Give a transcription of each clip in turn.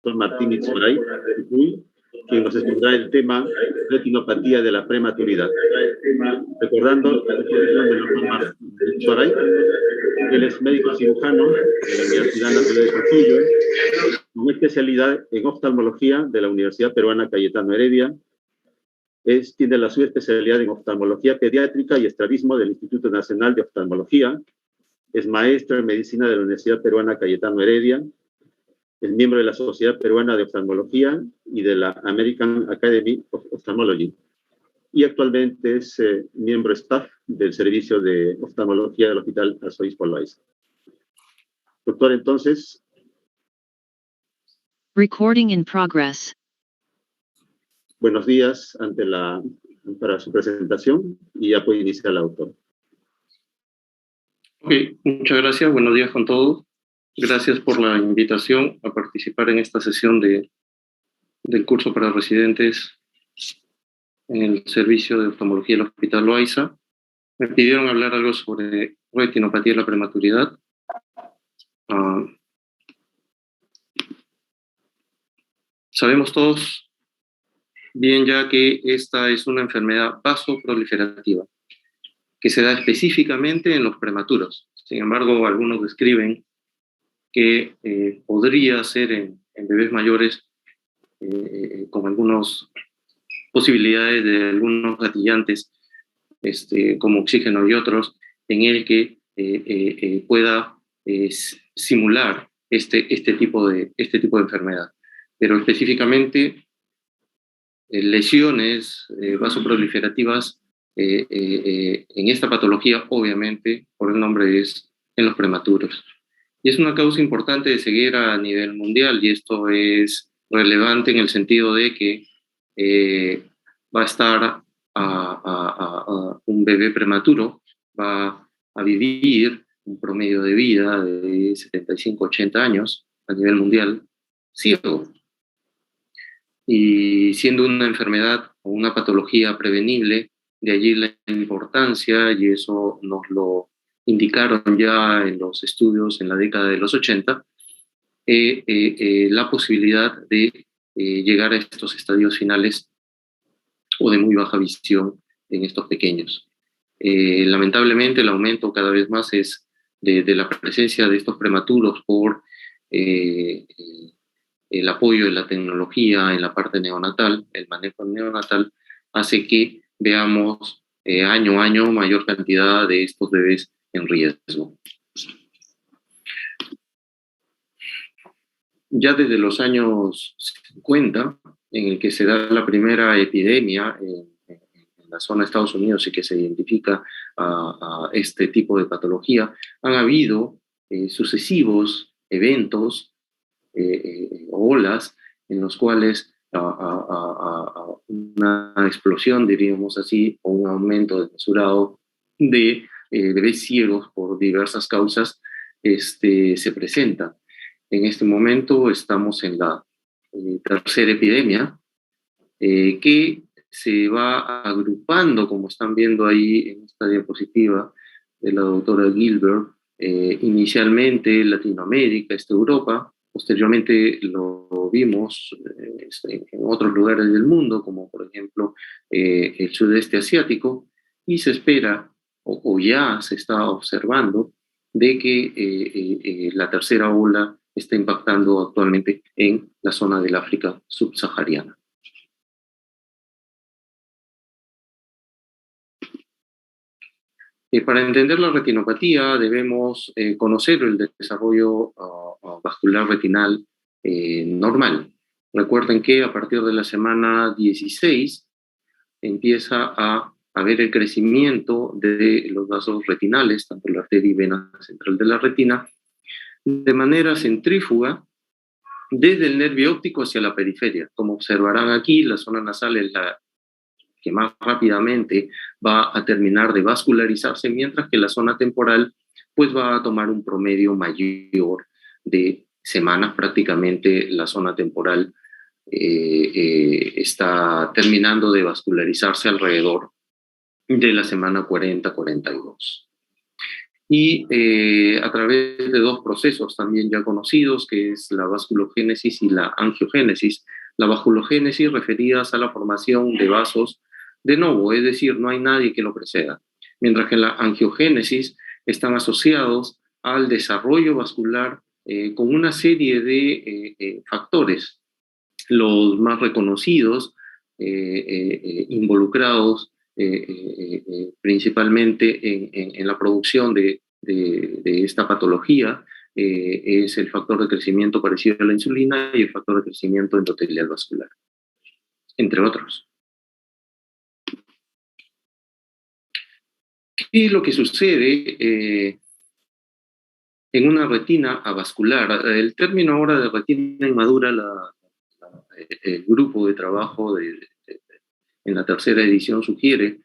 Martínez Soray, quien nos expondrá el tema retinopatía de la prematuridad. Recordando la exposición del doctor Martínez Soray, él es médico cirujano de la Universidad Nacional de Trujillo, con especialidad en oftalmología de la Universidad Peruana Cayetano Heredia. Tiene la subespecialidad en oftalmología pediátrica y estrabismo del Instituto Nacional de Oftalmología. Es maestro en medicina de la Universidad Peruana Cayetano Heredia. Es miembro de la Sociedad Peruana de Oftalmología y de la American Academy of Ophthalmology. Y actualmente es miembro staff del Servicio de Oftalmología del Hospital Arzobispo Loaiza. Doctor, entonces. Recording in progress. Buenos días para su presentación y ya puede iniciar el autor. Ok, muchas gracias. Buenos días con todos. Gracias por la invitación a participar en esta sesión del curso para residentes en el Servicio de Oftalmología del Hospital Loaiza. Me pidieron hablar algo sobre retinopatía de la prematuridad. Sabemos todos bien ya que esta es una enfermedad vasoproliferativa que se da específicamente en los prematuros. Sin embargo, algunos describen que podría ser en bebés mayores con algunas posibilidades de algunos gatillantes como oxígeno y otros, en el que pueda simular este tipo de enfermedad. Pero específicamente lesiones vasoproliferativas en esta patología, obviamente, por el nombre es en los prematuros. Y es una causa importante de ceguera a nivel mundial, y esto es relevante en el sentido de que va a estar un bebé prematuro, va a vivir un promedio de vida de 75-80 años a nivel mundial, ciego. Y siendo una enfermedad o una patología prevenible, de allí la importancia, y eso nos lo indicaron ya en los estudios en la década de los 80, la posibilidad de llegar a estos estadios finales o de muy baja visión en estos pequeños. Lamentablemente el aumento cada vez más es de la presencia de estos prematuros por el apoyo de la tecnología en la parte neonatal, el manejo neonatal, hace que veamos año a año mayor cantidad de estos bebés en riesgo. Ya desde los años 50, en el que se da la primera epidemia en la zona de Estados Unidos y que se identifica a este tipo de patología, han habido sucesivos eventos, olas, en los cuales una explosión, diríamos así, o un aumento desmesurado de bebés ciegos por diversas causas se presenta. En este momento estamos en la tercera epidemia que se va agrupando, como están viendo ahí en esta diapositiva de la doctora Gilbert, inicialmente Latinoamérica, Europa, posteriormente lo vimos en otros lugares del mundo, como por ejemplo el sudeste asiático, y se espera, o ya se está observando, de que la tercera ola está impactando actualmente en la zona del África subsahariana. Para entender la retinopatía debemos conocer el desarrollo vascular retinal normal. Recuerden que a partir de la semana 16 empieza a haber el crecimiento de los vasos retinales, tanto la arteria y vena central de la retina, de manera centrífuga desde el nervio óptico hacia la periferia. Como observarán aquí, la zona nasal es la que más rápidamente va a terminar de vascularizarse, mientras que la zona temporal pues va a tomar un promedio mayor de semanas. Prácticamente la zona temporal está terminando de vascularizarse alrededor de la semana 40-42. y a través de dos procesos también ya conocidos, que es la vasculogénesis y la angiogénesis. La vasculogénesis referidas a la formación de vasos de novo, es decir, no hay nadie que lo preceda, mientras que en la angiogénesis están asociados al desarrollo vascular con una serie de factores, los más reconocidos, involucrados principalmente en la producción de esta patología, es el factor de crecimiento parecido a la insulina y el factor de crecimiento endotelial vascular, entre otros. ¿Qué es lo que sucede en una retina avascular? El término ahora de retina inmadura, el grupo de trabajo en la tercera edición sugiere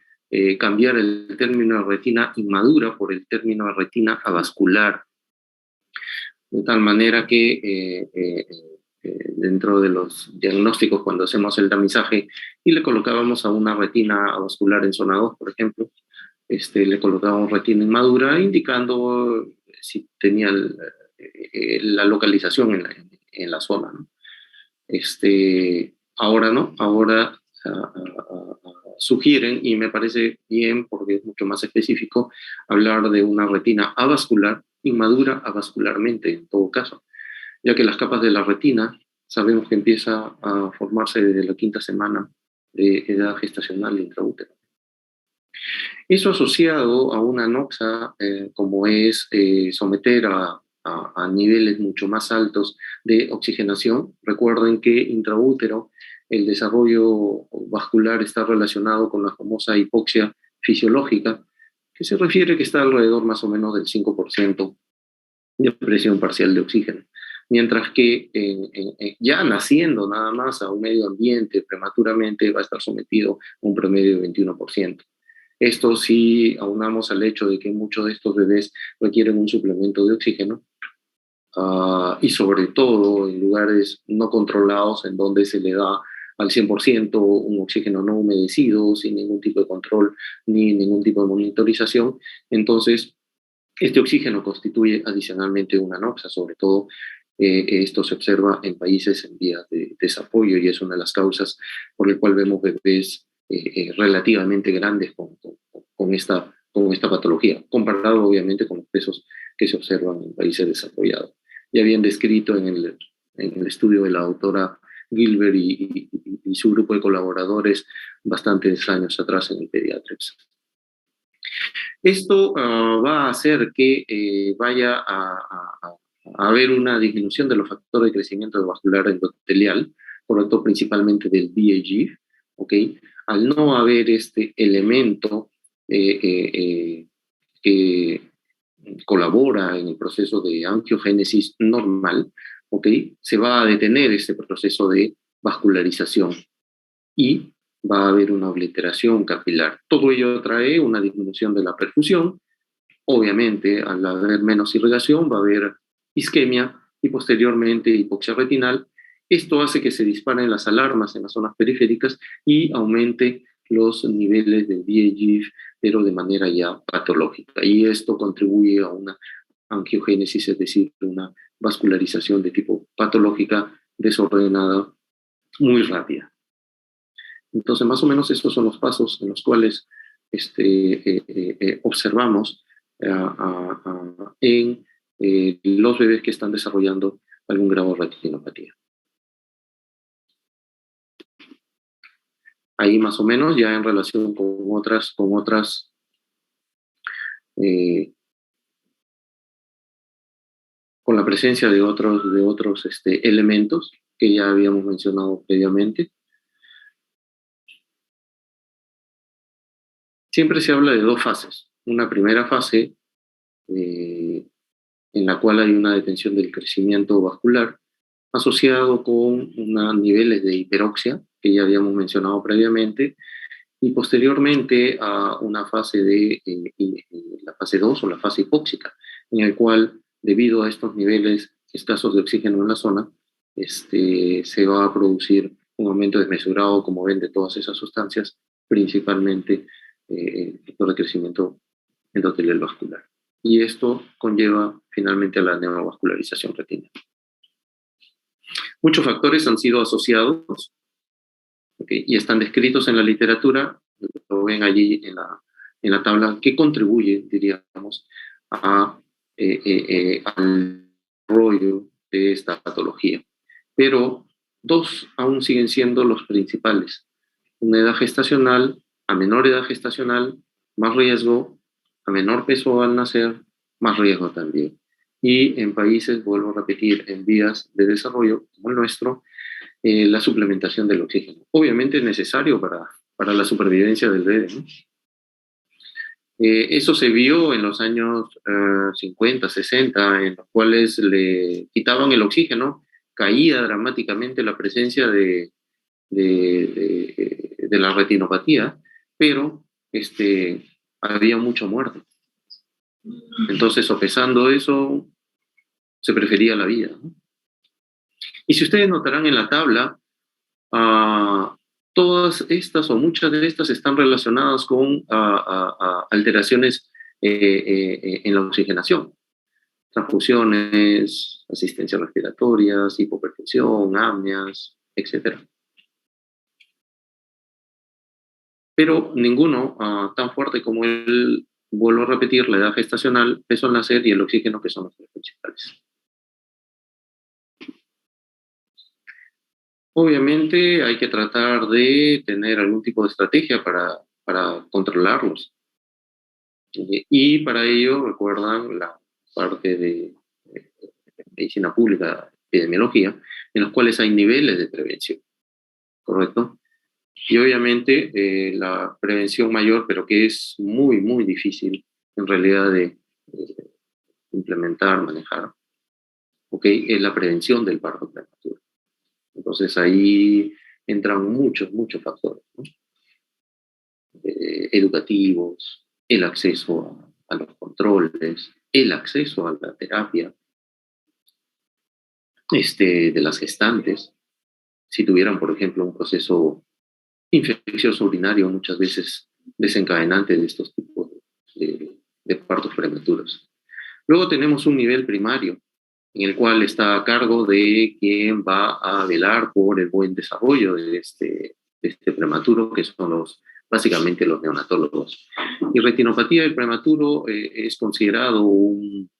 cambiar el término de retina inmadura por el término de retina avascular, de tal manera que dentro de los diagnósticos, cuando hacemos el tamizaje y le colocábamos a una retina avascular en zona 2, por ejemplo, le colocábamos retina inmadura, indicando si tenía la localización en la zona, ¿no? Ahora no, ahora sugieren, y me parece bien porque es mucho más específico, hablar de una retina avascular, inmadura avascularmente en todo caso, ya que las capas de la retina sabemos que empieza a formarse desde la 5ª semana de edad gestacional intraútero. Eso asociado a una anoxa, como es someter a niveles mucho más altos de oxigenación. Recuerden que intraútero el desarrollo vascular está relacionado con la famosa hipoxia fisiológica, que se refiere que está alrededor más o menos del 5% de presión parcial de oxígeno. Mientras que ya naciendo nada más a un medio ambiente prematuramente va a estar sometido a un promedio de 21%. Esto sí aunamos al hecho de que muchos de estos bebés requieren un suplemento de oxígeno y sobre todo en lugares no controlados en donde se le da al 100% un oxígeno no humedecido, sin ningún tipo de control ni ningún tipo de monitorización. Entonces, este oxígeno constituye adicionalmente una anoxia, sobre todo esto se observa en países en vías de desarrollo y es una de las causas por la cual vemos bebés relativamente grandes con esta patología, comparado obviamente con los pesos que se observan en países desarrollados. Ya bien descrito en el estudio de la doctora Gilbert y su grupo de colaboradores bastantes años atrás en el Pediatrics. Esto va a hacer que vaya a haber una disminución de los factores de crecimiento vascular endotelial, por lo tanto principalmente del VEGF, ¿ok? Al no haber este elemento que colabora en el proceso de angiogénesis normal, ¿ok? Se va a detener este proceso de vascularización y va a haber una obliteración capilar. Todo ello trae una disminución de la perfusión. Obviamente, al haber menos irrigación, va a haber isquemia y posteriormente hipoxia retinal. Esto hace que se disparen las alarmas en las zonas periféricas y aumente los niveles de VEGF, pero de manera ya patológica. Y esto contribuye a una angiogénesis, es decir, una vascularización de tipo patológica desordenada muy rápida. Entonces, más o menos estos son los pasos en los cuales observamos en los bebés que están desarrollando algún grado de retinopatía. Ahí más o menos ya en relación con otras con la presencia de otros elementos que ya habíamos mencionado previamente. Siempre se habla de dos fases. Una primera fase en la cual hay una detención del crecimiento vascular asociado con niveles de hiperoxia, que ya habíamos mencionado previamente, y posteriormente a una fase la fase 2 o la fase hipóxica, en el cual, debido a estos niveles escasos de oxígeno en la zona, se va a producir un aumento desmesurado, como ven, de todas esas sustancias, principalmente el factor de crecimiento endotelial vascular. y esto conlleva finalmente a la neovascularización retinal. Muchos factores han sido asociados, ¿okay?, y están descritos en la literatura, lo ven allí en la tabla, que contribuye, diríamos, al desarrollo de esta patología. Pero dos aún siguen siendo los principales. Una edad gestacional, a menor edad gestacional, más riesgo; a menor peso al nacer, más riesgo también. Y en países, vuelvo a repetir, en vías de desarrollo como el nuestro, la suplementación del oxígeno. Obviamente es necesario para la supervivencia del bebé, ¿no? Eso se vio en los años 50, 60, en los cuales le quitaban el oxígeno, caía dramáticamente la presencia de la retinopatía, pero había mucha muerte. Entonces, sopesando eso, se prefería la vida, ¿no? Y si ustedes notarán en la tabla, todas estas o muchas de estas están relacionadas con alteraciones en la oxigenación: transfusiones, asistencias respiratorias, hipopertensión, apneas, etc. Pero ninguno tan fuerte como el, vuelvo a repetir, la edad gestacional, peso al nacer y el oxígeno, que son los tres principales. Obviamente hay que tratar de tener algún tipo de estrategia para controlarlos. Y para ello, recuerdan la parte de medicina pública, epidemiología, en los cuales hay niveles de prevención, ¿correcto? Y obviamente la prevención mayor, pero que es muy, muy difícil en realidad de implementar, manejar, ¿ok?, es la prevención del parto prematuro. Entonces ahí entran muchos, muchos factores, ¿no? Educativos, el acceso a los controles, el acceso a la terapia de las gestantes, si tuvieran, por ejemplo, un proceso infeccioso urinario, muchas veces desencadenante de estos tipos de partos prematuros. Luego tenemos un nivel primario, en el cual está a cargo de quien va a velar por el buen desarrollo de este prematuro, que son básicamente los neonatólogos. Y retinopatía del prematuro es considerado un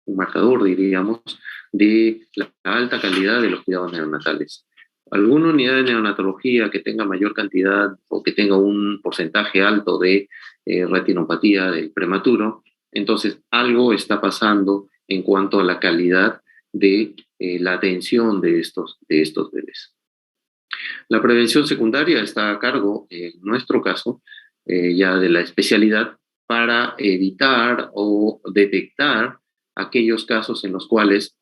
marcador, diríamos, de la alta calidad de los cuidados neonatales. Alguna unidad de neonatología que tenga mayor cantidad o que tenga un porcentaje alto de retinopatía del prematuro, entonces algo está pasando en cuanto a la calidad de la atención de estos bebés. La prevención secundaria está a cargo, en nuestro caso, ya de la especialidad, para evitar o detectar aquellos casos en los cuales,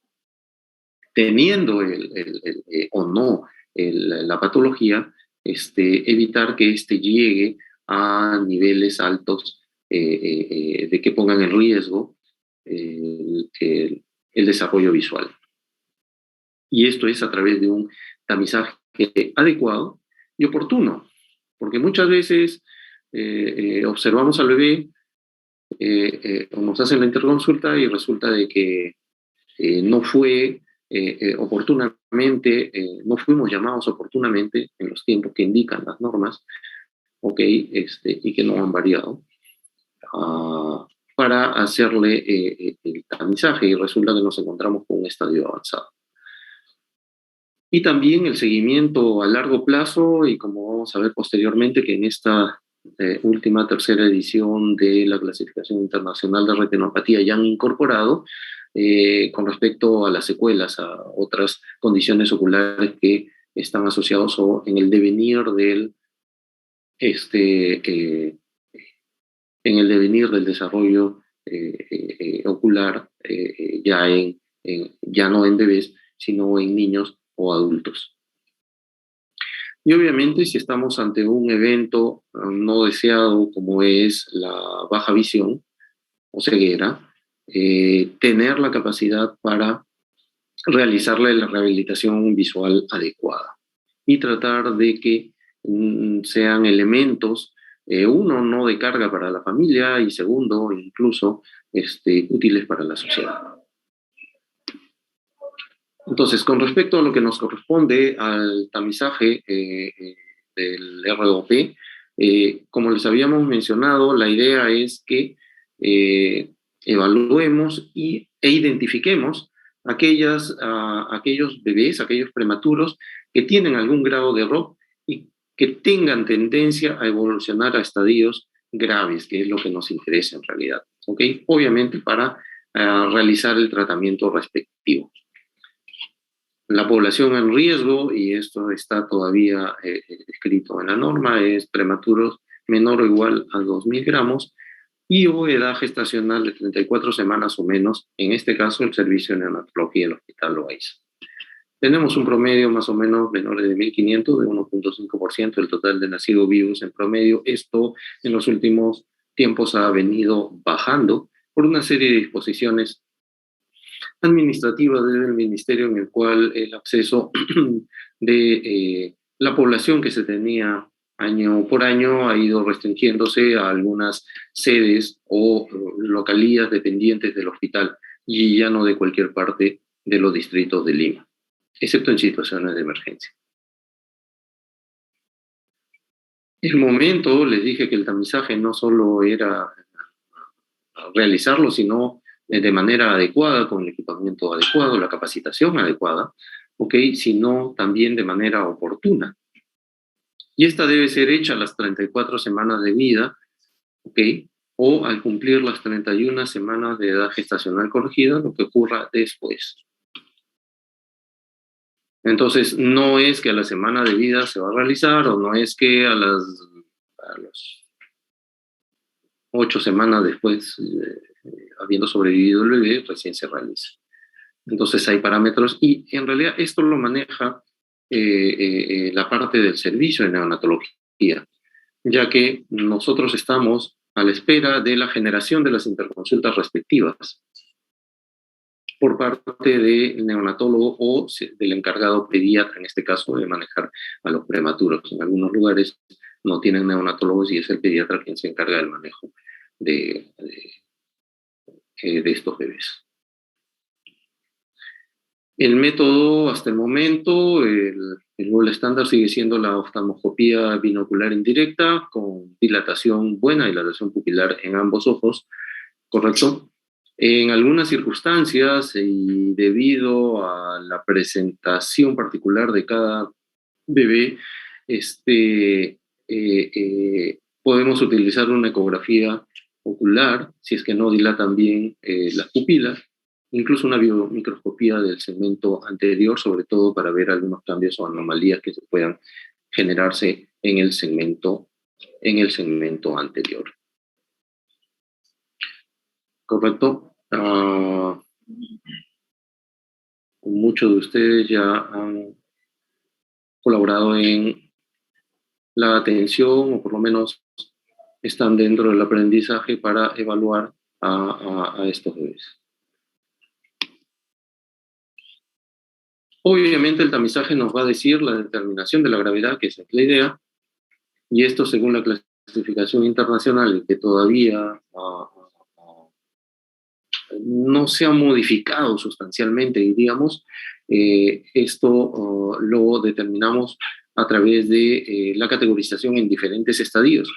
teniendo o no la patología, evitar que llegue a niveles altos de que pongan en riesgo el desarrollo visual. Y esto es a través de un tamizaje adecuado y oportuno, porque muchas veces observamos al bebé, nos hacen la interconsulta y resulta de que no fue oportunamente, no fuimos llamados oportunamente en los tiempos que indican las normas, ¿ok?, y que no han variado, para hacerle el tamizaje, y resulta que nos encontramos con un estadio avanzado. Y también el seguimiento a largo plazo, y como vamos a ver posteriormente, que en esta última tercera edición de la Clasificación Internacional de Retinopatía ya han incorporado con respecto a las secuelas, a otras condiciones oculares que están asociados en el devenir del desarrollo ocular, ya no en bebés, sino en niños o adultos. Y obviamente, si estamos ante un evento no deseado como es la baja visión o ceguera, tener la capacidad para realizarle la rehabilitación visual adecuada y tratar de que sean elementos uno, no de carga para la familia, y segundo, incluso útiles para la sociedad. Entonces, con respecto a lo que nos corresponde al tamizaje del ROP, como les habíamos mencionado, la idea es que evaluemos e identifiquemos aquellos bebés, aquellos prematuros que tienen algún grado de ROP y que tengan tendencia a evolucionar a estadios graves, que es lo que nos interesa en realidad, ¿ok? Obviamente para realizar el tratamiento respectivo. La población en riesgo, y esto está todavía escrito en la norma, es prematuros menor o igual a 2.000 gramos y o edad gestacional de 34 semanas o menos, en este caso el servicio de neonatología del Hospital Loaiza. Tenemos un promedio más o menos menor de 1.500, de 1.5% del total de nacidos vivos en promedio. Esto en los últimos tiempos ha venido bajando por una serie de disposiciones administrativa del ministerio, en el cual el acceso de la población que se tenía año por año ha ido restringiéndose a algunas sedes o localidades dependientes del hospital y ya no de cualquier parte de los distritos de Lima, excepto en situaciones de emergencia. En el momento les dije que el tamizaje no solo era realizarlo, sino de manera adecuada, con el equipamiento adecuado, la capacitación adecuada, ¿ok? Sino también de manera oportuna. Y esta debe ser hecha a las 34 semanas de vida, ¿ok? O al cumplir las 31 semanas de edad gestacional corregida, lo que ocurra después. Entonces, no es que a la semana de vida se va a realizar, o no es que a las 8 semanas después, habiendo sobrevivido el bebé, recién se realiza. Entonces hay parámetros y en realidad esto lo maneja la parte del servicio de neonatología, ya que nosotros estamos a la espera de la generación de las interconsultas respectivas por parte del neonatólogo o del encargado pediatra, en este caso, de manejar a los prematuros. En algunos lugares no tienen neonatólogos y es el pediatra quien se encarga del manejo de estos bebés. El método, hasta el momento, el gold estándar sigue siendo la oftalmoscopía binocular indirecta con buena dilatación pupilar en ambos ojos, ¿correcto? En algunas circunstancias y debido a la presentación particular de cada bebé, podemos utilizar una ecografía ocular si es que no dilatan bien las pupilas, incluso una biomicroscopía del segmento anterior, sobre todo para ver algunos cambios o anomalías que se puedan generarse en el segmento anterior. ¿Correcto? Muchos de ustedes ya han colaborado en la atención, o por lo menos están dentro del aprendizaje para evaluar a estos bebés. Obviamente el tamizaje nos va a decir la determinación de la gravedad, que esa es la idea, y esto según la clasificación internacional, que todavía no se ha modificado sustancialmente, diríamos. Esto lo determinamos a través de la categorización en diferentes estadios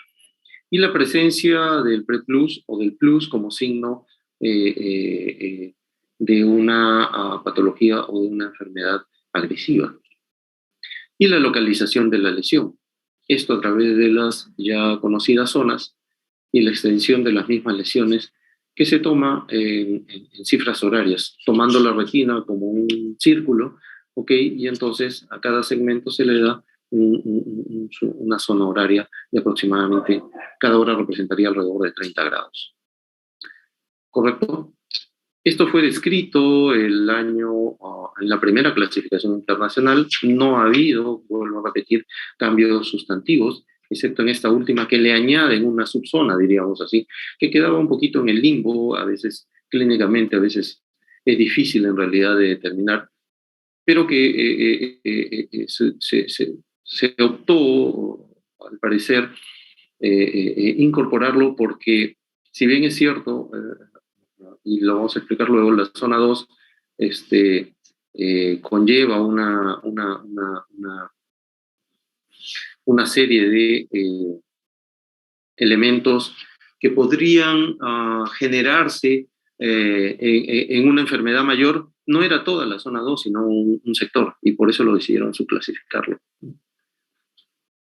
y la presencia del pre-plus o del plus como signo de una patología o de una enfermedad agresiva. Y la localización de la lesión. Esto a través de las ya conocidas zonas y la extensión de las mismas lesiones que se toma en cifras horarias, tomando la retina como un círculo, ¿ok? Y entonces a cada segmento se le da una zona horaria de aproximadamente, cada hora representaría alrededor de 30 grados. ¿Correcto? Esto fue descrito en la primera clasificación internacional. No ha habido, vuelvo a repetir, cambios sustantivos, excepto en esta última que le añaden una subzona, diríamos así, que quedaba un poquito en el limbo, a veces clínicamente, a veces es difícil en realidad de determinar, pero que se optó, al parecer, incorporarlo porque, si bien es cierto, y lo vamos a explicar luego, la zona 2 conlleva una serie de elementos que podrían generarse en una enfermedad mayor. No era toda la zona 2, sino un sector, y por eso lo decidieron subclasificarlo.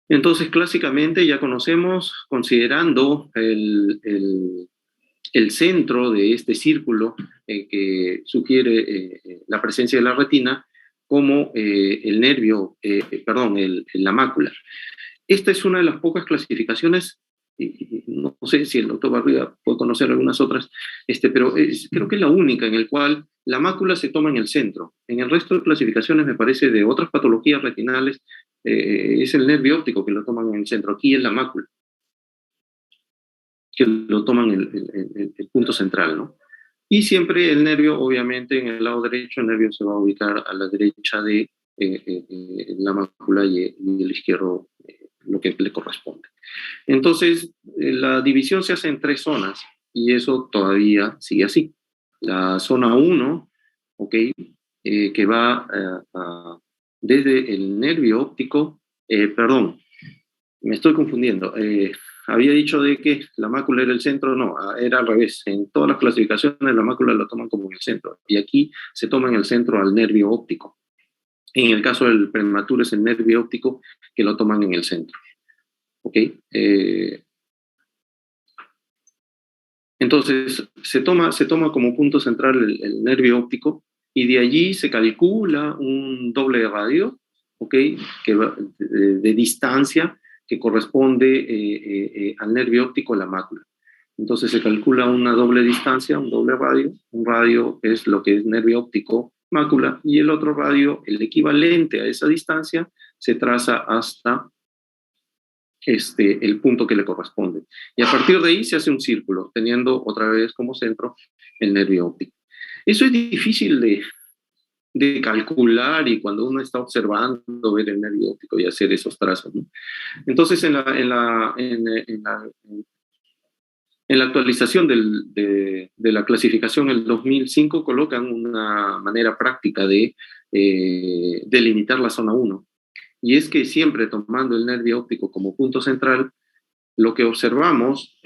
Entonces, clásicamente ya conocemos, considerando el centro de este círculo que sugiere la presencia de la retina, como el nervio, la mácula. Esta es una de las pocas clasificaciones, y no sé si el doctor Barriga puede conocer algunas otras, pero creo que es la única en la cual la mácula se toma en el centro. En el resto de clasificaciones, me parece, de otras patologías retinales, es el nervio óptico que lo toman en el centro. Aquí es la mácula, que lo toman el punto central, ¿no? Y siempre el nervio, obviamente, en el lado derecho, el nervio se va a ubicar a la derecha de la mácula y el izquierdo lo que le corresponde. Entonces, la división se hace en 3 zonas y eso todavía sigue así. La zona 1, ¿ok? Que va desde el nervio óptico, perdón, me estoy confundiendo. Había dicho de que la mácula era el centro, no, era al revés. En todas las clasificaciones la mácula la toman como en el centro y aquí se toma en el centro al nervio óptico. En el caso del prematuro es el nervio óptico que lo toman en el centro. ¿Ok? Entonces, se toma como punto central el nervio óptico y de allí se calcula un doble radio, ¿ok? Que va de distancia que corresponde al nervio óptico, la mácula. Entonces se calcula una doble distancia, un doble radio. Un radio es lo que es nervio óptico, mácula, y el otro radio, el equivalente a esa distancia, se traza hasta el punto que le corresponde. Y a partir de ahí se hace un círculo, teniendo otra vez como centro el nervio óptico. Eso es difícil de calcular y cuando uno está observando ver el nervio óptico y hacer esos trazos, ¿no? Entonces, en la actualización de la clasificación en el 2005 colocan una manera práctica de delimitar la zona 1. Y es que siempre tomando el nervio óptico como punto central, lo que observamos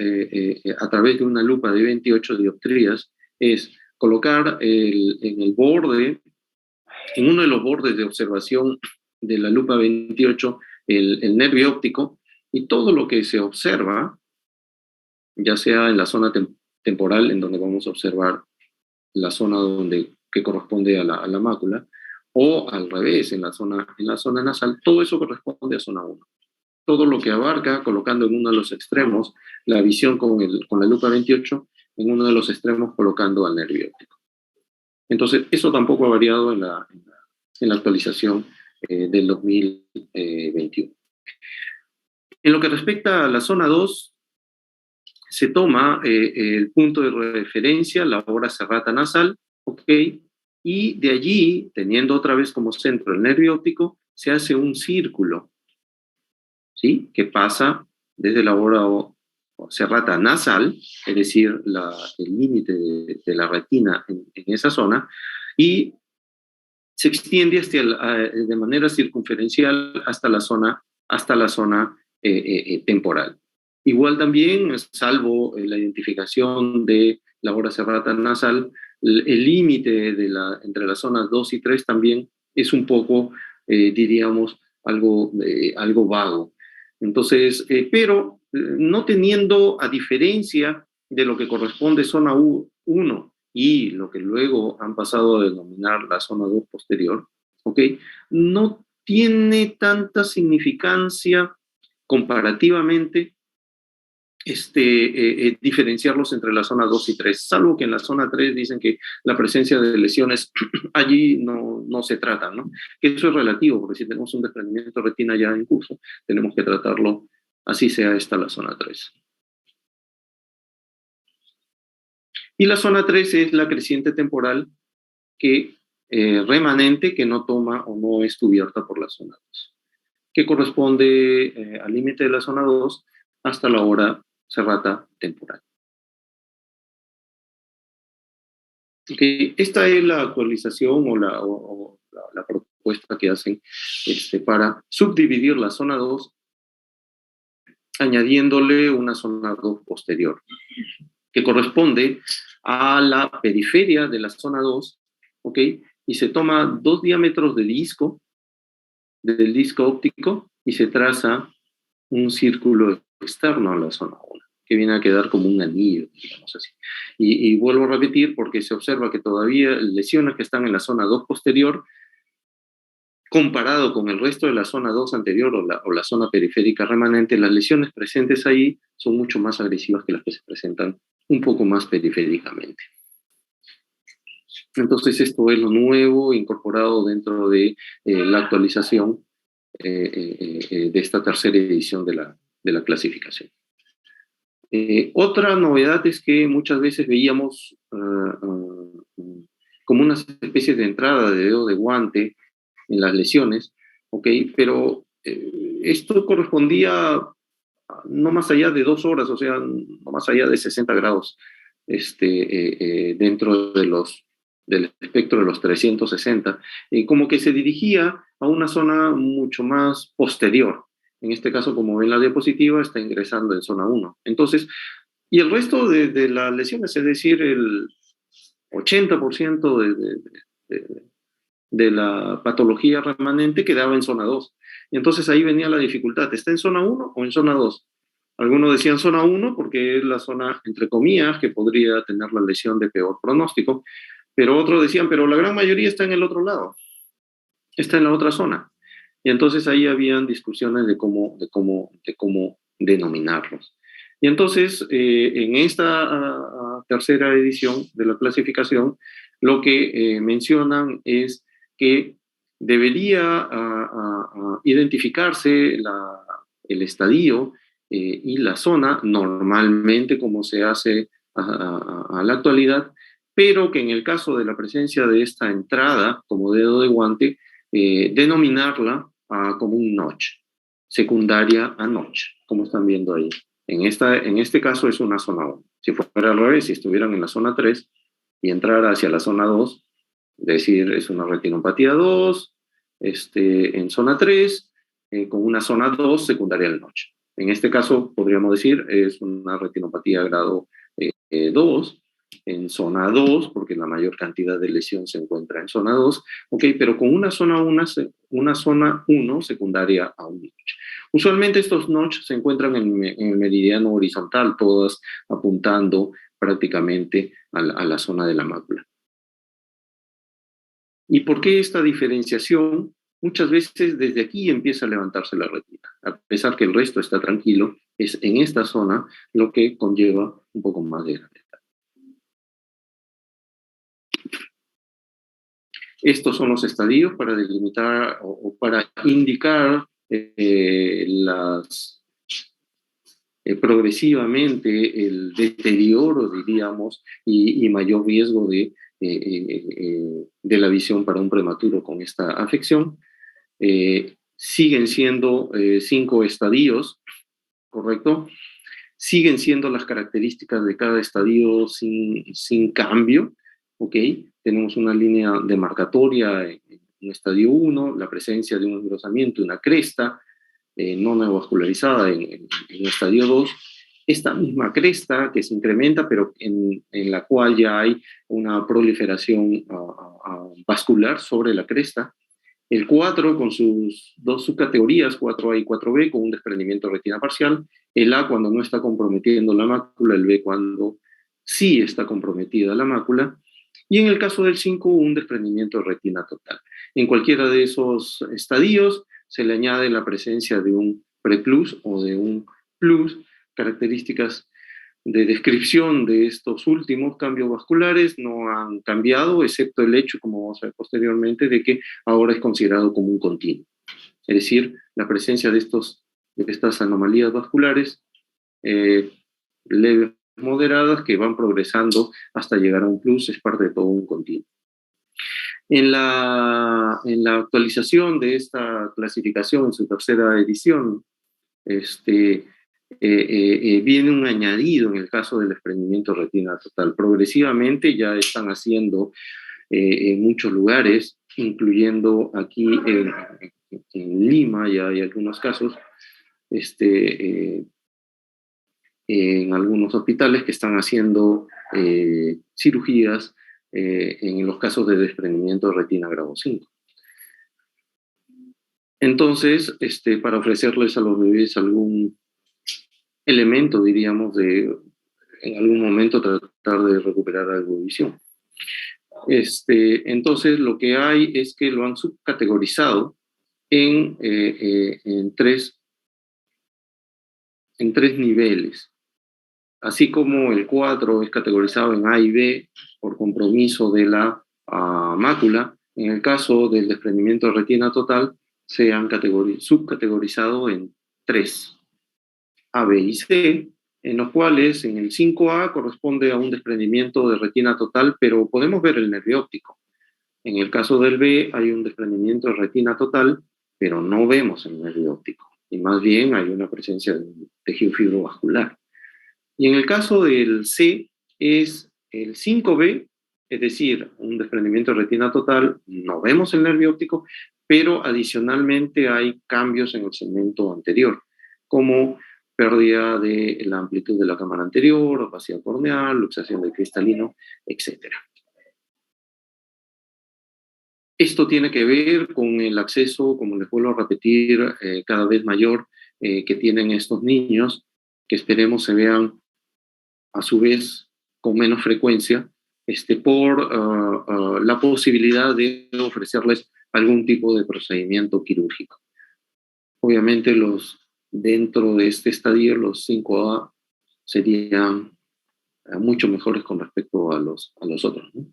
a través de una lupa de 28 dioptrías es colocar en el borde, en uno de los bordes de observación de la lupa 28, el nervio óptico, y todo lo que se observa, ya sea en la zona temporal, en donde vamos a observar la zona que corresponde a la mácula, o al revés, en la zona nasal, todo eso corresponde a zona 1. Todo lo que abarca, colocando en uno de los extremos la visión con la lupa 28, en uno de los extremos colocando al nervio óptico. Entonces, eso tampoco ha variado en la actualización del 2021. En lo que respecta a la zona 2, se toma el punto de referencia, la hora serrata nasal, ¿ok? Y de allí, teniendo otra vez como centro el nervio óptico, se hace un círculo, ¿sí? Que pasa desde la hora serrata nasal, es decir, el límite de la retina en esa zona, y se extiende de manera circunferencial hasta la zona temporal. Igual también, salvo la identificación de la hora serrata nasal, el límite entre las zonas 2 y 3 también es un poco, diríamos, algo vago. Entonces, pero no teniendo, a diferencia de lo que corresponde zona 1 y lo que luego han pasado a denominar la zona 2 posterior, ¿ok? No tiene tanta significancia comparativamente diferenciarlos entre la zona 2 y 3, salvo que en la zona 3 dicen que la presencia de lesiones allí no se tratan, ¿no? Que eso es relativo, porque si tenemos un desprendimiento de retina ya en curso, tenemos que tratarlo así sea esta la zona 3. Y la zona 3 es la creciente temporal remanente que no toma o no es cubierta por la zona 2, que corresponde al límite de la zona 2, pero que hasta la hora serrata temporal. Okay. Esta es la actualización o la propuesta que hacen para subdividir la zona 2, añadiéndole una zona 2 posterior, que corresponde a la periferia de la zona 2, ¿ok? Y se toma 2 diámetros de disco, del disco óptico, y se traza un círculo externo a la zona 1, que viene a quedar como un anillo, digamos así. Y vuelvo a repetir porque se observa que todavía lesiones que están en la zona 2 posterior, comparado con el resto de la zona 2 anterior o la zona periférica remanente, las lesiones presentes ahí son mucho más agresivas que las que se presentan un poco más periféricamente. Entonces esto es lo nuevo incorporado dentro de la actualización de esta tercera edición de la clasificación. Otra novedad es que muchas veces veíamos como una especie de entrada de dedo de guante en las lesiones, ¿ok? Pero esto correspondía no más allá de 2 horas, o sea, no más allá de 60 grados dentro del espectro de los 360, como que se dirigía a una zona mucho más posterior. En este caso, como ven la diapositiva, está ingresando en zona 1. Entonces, y el resto de las lesiones, es decir, el 80% de la patología remanente quedaba en zona 2. Y entonces ahí venía la dificultad, ¿está en zona 1 o en zona 2? Algunos decían zona 1 porque es la zona, entre comillas, que podría tener la lesión de peor pronóstico, pero otros decían, pero la gran mayoría está en el otro lado, está en la otra zona. Y entonces ahí habían discusiones de cómo denominarlos. Y entonces, en esta tercera edición de la clasificación, lo que mencionan es que debería identificarse el estadio y la zona, normalmente como se hace a la actualidad, pero que en el caso de la presencia de esta entrada como dedo de guante, denominarla como un notch, secundaria a notch, como están viendo ahí. En este caso es una zona 1. Si fuera al revés, si estuvieran en la zona 3 y entrara hacia la zona 2, es decir, es una retinopatía 2, en zona 3, con una zona 2 secundaria al notch. En este caso, podríamos decir, es una retinopatía grado 2, en zona 2, porque la mayor cantidad de lesión se encuentra en zona 2, okay, pero con una zona 1 secundaria a un notch. Usualmente estos notches se encuentran en el meridiano horizontal, todas apuntando prácticamente a la zona de la mácula. ¿Y por qué esta diferenciación? Muchas veces desde aquí empieza a levantarse la retina. A pesar que el resto está tranquilo, es en esta zona lo que conlleva un poco más de gravedad. Estos son los estadios para delimitar o para indicar progresivamente el deterioro, diríamos, y mayor riesgo de la visión para un prematuro con esta afección. Siguen siendo 5 estadios, ¿correcto? Siguen siendo las características de cada estadio sin cambio, ¿ok? Tenemos una línea demarcatoria en un estadio 1, la presencia de un engrosamiento, una cresta no neovascularizada en estadio 2, esta misma cresta que se incrementa, pero en la cual ya hay una proliferación vascular sobre la cresta. El 4 con sus 2 subcategorías, 4A y 4B, con un desprendimiento de retina parcial. El A cuando no está comprometiendo la mácula, el B cuando sí está comprometida la mácula. Y en el caso del 5, un desprendimiento de retina total. En cualquiera de esos estadios se le añade la presencia de un preplus o de un plus, características de descripción de estos últimos cambios vasculares no han cambiado, excepto el hecho, como vamos a ver posteriormente, de que ahora es considerado como un continuo. Es decir, la presencia de estas anomalías vasculares leves, moderadas, que van progresando hasta llegar a un plus, es parte de todo un continuo. En la actualización de esta clasificación, en su tercera edición, viene un añadido en el caso del desprendimiento de retina total. Progresivamente ya están haciendo en muchos lugares, incluyendo aquí en Lima, ya hay algunos casos, en algunos hospitales que están haciendo cirugías en los casos de desprendimiento de retina grado 5. Entonces, para ofrecerles a los bebés algún elemento, diríamos, de en algún momento tratar de recuperar algo de visión. Entonces, lo que hay es que lo han subcategorizado en tres niveles. Así como el 4 es categorizado en A y B por compromiso de la mácula, en el caso del desprendimiento de retina total, se han subcategorizado en 3, A, B y C, en los cuales en el 5A corresponde a un desprendimiento de retina total, pero podemos ver el nervio óptico. En el caso del B hay un desprendimiento de retina total, pero no vemos el nervio óptico, y más bien hay una presencia de tejido fibrovascular. Y en el caso del C es el 5B, es decir, un desprendimiento de retina total, no vemos el nervio óptico, pero adicionalmente hay cambios en el segmento anterior, como pérdida de la amplitud de la cámara anterior, opacidad corneal, luxación del cristalino, etc. Esto tiene que ver con el acceso, como les vuelvo a repetir, cada vez mayor que tienen estos niños, que esperemos se vean a su vez con menos frecuencia, por la posibilidad de ofrecerles algún tipo de procedimiento quirúrgico. Obviamente dentro de este estadio, los 5A serían mucho mejores con respecto a los otros, ¿no?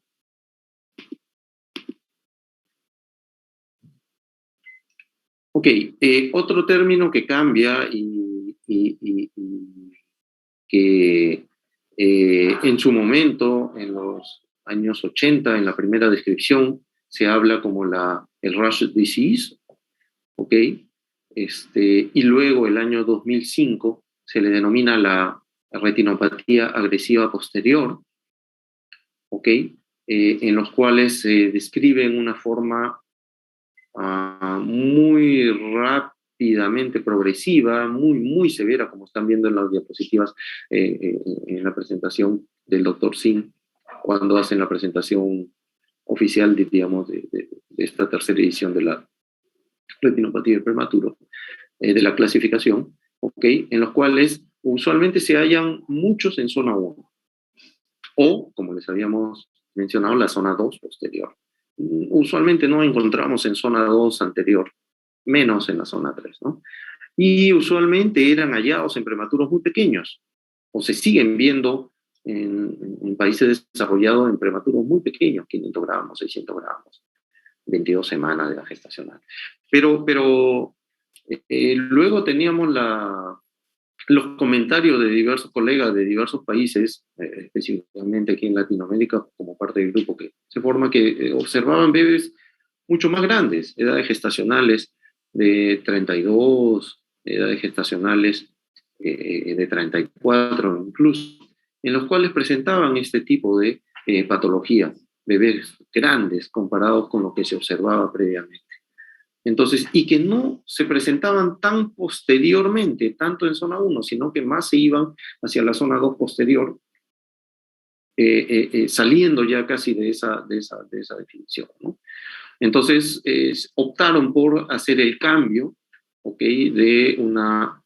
Ok, otro término que cambia y que en su momento, en los años 80, en la primera descripción, se habla como el Rush Disease, ¿ok? Y luego, el año 2005, se le denomina la retinopatía agresiva posterior, ¿ok? En los cuales se describe en una forma muy rápidamente progresiva, muy severa, como están viendo en las diapositivas en la presentación del Dr. Singh, cuando hacen la presentación oficial, digamos, de esta tercera edición de la retinopatía del prematuro, de la clasificación, ¿okay? En los cuales usualmente se hallan muchos en zona 1, o, como les habíamos mencionado, la zona 2 posterior. Usualmente no encontramos en zona 2 anterior, menos en la zona 3, ¿no? Y usualmente eran hallados en prematuros muy pequeños, o se siguen viendo en países desarrollados en prematuros muy pequeños, 500 gramos, 600 gramos, 22 semanas de la gestacional. Pero luego teníamos los comentarios de diversos colegas de diversos países, específicamente aquí en Latinoamérica, como parte del grupo que se forma, que observaban bebés mucho más grandes, edades gestacionales de 32, edades gestacionales de 34 incluso, en los cuales presentaban este tipo de patología, bebés grandes comparados con lo que se observaba previamente. Entonces, y que no se presentaban tan posteriormente, tanto en zona 1, sino que más se iban hacia la zona 2 posterior, saliendo ya casi de esa definición, ¿no? Entonces, optaron por hacer el cambio, ¿ok?, de una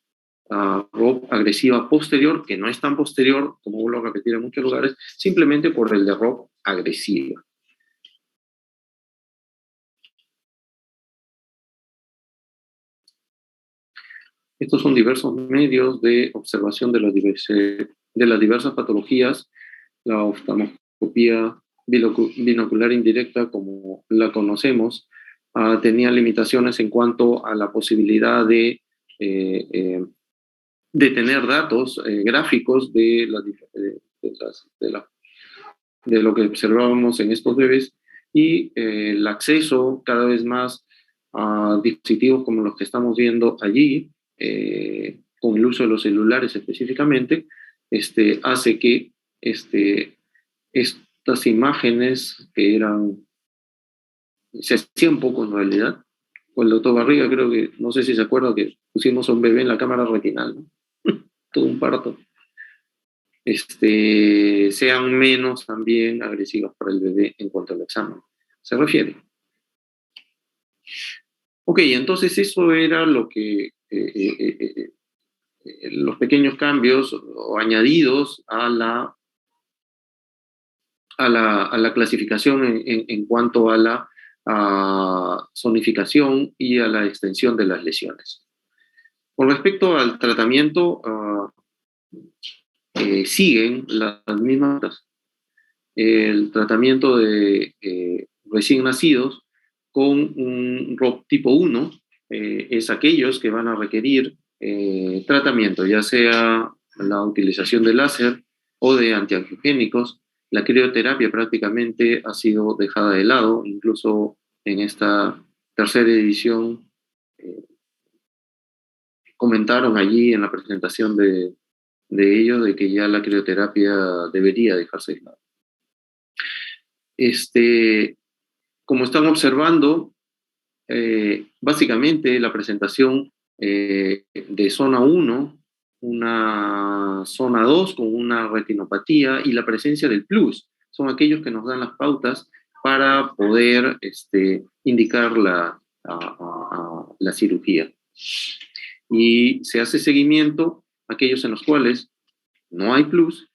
ROP agresiva posterior, que no es tan posterior, como vuelvo a repetir en muchos lugares, simplemente por el de ROP agresiva. Estos son diversos medios de observación de las diversas patologías. La oftalmoscopía binocular indirecta, como la conocemos, tenía limitaciones en cuanto a la posibilidad de tener datos gráficos de lo que observábamos en estos bebés, y el acceso cada vez más a dispositivos como los que estamos viendo allí, con el uso de los celulares específicamente, hace que estas imágenes que se hacían poco en realidad. Con el doctor Barriga creo que, no sé si se acuerda que pusimos a un bebé en la cámara retinal, ¿no? Todo un parto. Sean menos también agresivas para el bebé en cuanto al examen se refiere. Ok, entonces eso era lo que los pequeños cambios o añadidos a la clasificación en cuanto a la zonificación y a la extensión de las lesiones. Con respecto al tratamiento, siguen las mismas. El tratamiento de recién nacidos con un ROP tipo 1 es aquellos que van a requerir tratamiento, ya sea la utilización de láser o de antiangiogénicos. La crioterapia prácticamente ha sido dejada de lado, incluso en esta tercera edición comentaron allí en la presentación de ellos de que ya la crioterapia debería dejarse de lado. Como están observando, básicamente la presentación de zona 1, una zona 2 con una retinopatía y la presencia del plus, son aquellos que nos dan las pautas para poder indicar la cirugía. Y se hace seguimiento a aquellos en los cuales no hay plus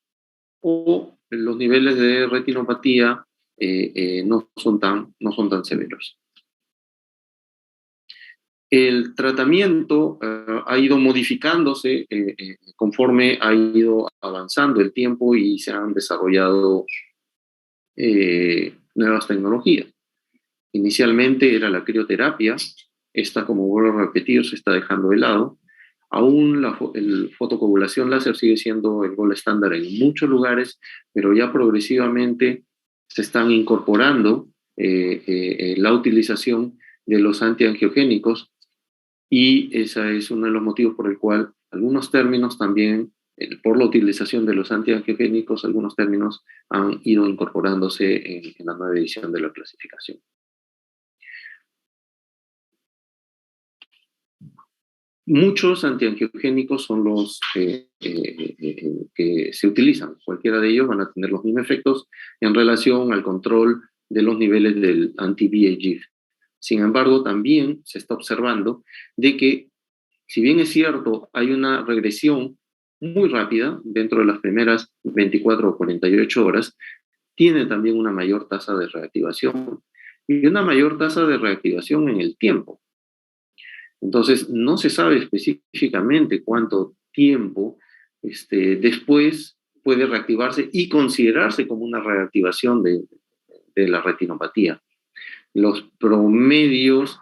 o los niveles de retinopatía no son tan severos. El tratamiento ha ido modificándose conforme ha ido avanzando el tiempo y se han desarrollado nuevas tecnologías. Inicialmente era la crioterapia, esta, como vuelvo a repetir, se está dejando de lado. Aún la fotocoagulación láser sigue siendo el gold estándar en muchos lugares, pero ya progresivamente se están incorporando la utilización de los antiangiogénicos y ese es uno de los motivos por el cual algunos términos también, por la utilización de los antiangiogénicos, algunos términos han ido incorporándose en la nueva edición de la clasificación. Muchos antiangiogénicos son los que se utilizan. Cualquiera de ellos van a tener los mismos efectos en relación al control de los niveles del anti-VEGF. Sin embargo, también se está observando de que, si bien es cierto, hay una regresión muy rápida dentro de las primeras 24 o 48 horas, tiene también una mayor tasa de reactivación y una mayor tasa de reactivación en el tiempo. Entonces, no se sabe específicamente cuánto tiempo después puede reactivarse y considerarse como una reactivación de la retinopatía. Los promedios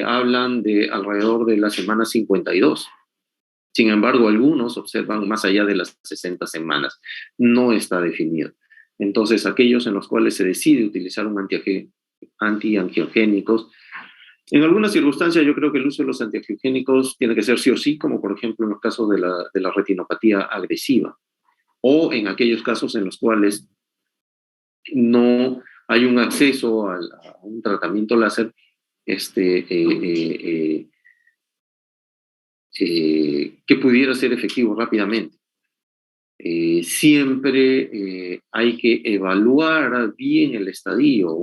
hablan de alrededor de la semana 52. Sin embargo, algunos observan más allá de las 60 semanas. No está definido. Entonces, aquellos en los cuales se decide utilizar un antiangiogénicos, en algunas circunstancias yo creo que el uso de los antiangiogénicos tiene que ser sí o sí, como por ejemplo en los casos de la retinopatía agresiva, o en aquellos casos en los cuales no hay un acceso a un tratamiento láser que pudiera ser efectivo rápidamente. Siempre hay que evaluar bien el estadio.